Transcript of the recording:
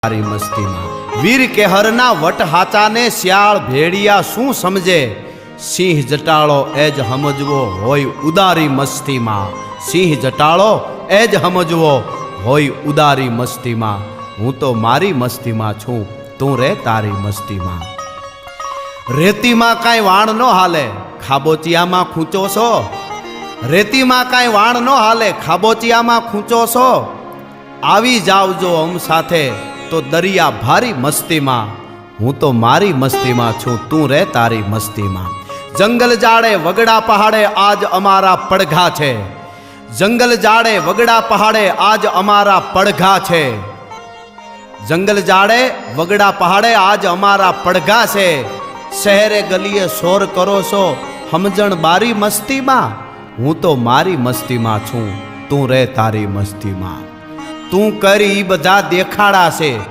તારી મસ્તીમાં વીર કેહરના વટ હાચાને શિયાળ ભેડિયા શું સમજે સિંહ જટાળો એ જ સમજવો હોય ઉદારી મસ્તીમાં સિંહ જટાળો એ જ સમજવો હોય ઉદારી મસ્તીમાં હું તો મારી મસ્તીમાં છું તું રે તારી મસ્તીમાં રેતીમાં કાંઈ વાણ ન હાલે ખાબોચિયામાં ખૂંચો છો રેતીમાં કાંઈ વાણ ન હાલે ખાબોચિયામાં ખૂંચો છો આવી જાવજો અમ સાથે તો દરિયા ભારી મસ્તીમાં હું તો મારી મસ્તીમાં છું તું રે તારી મસ્તીમાં જંગલ જાડે વગડા પહાડે આજ અમારા પડઘા છે જંગલ જાડે વગડા પહાડે આજ અમારા પડઘા છે જંગલ જાડે વગડા પહાડે આજ અમારા પડઘા છે શહેરે ગલીએ શોર કરો છો સમજણ બારી મસ્તીમાં હું તો મારી મસ્તીમાં છું તું રે તારી મસ્તીમાં તું કરી બધા દેખાડા છે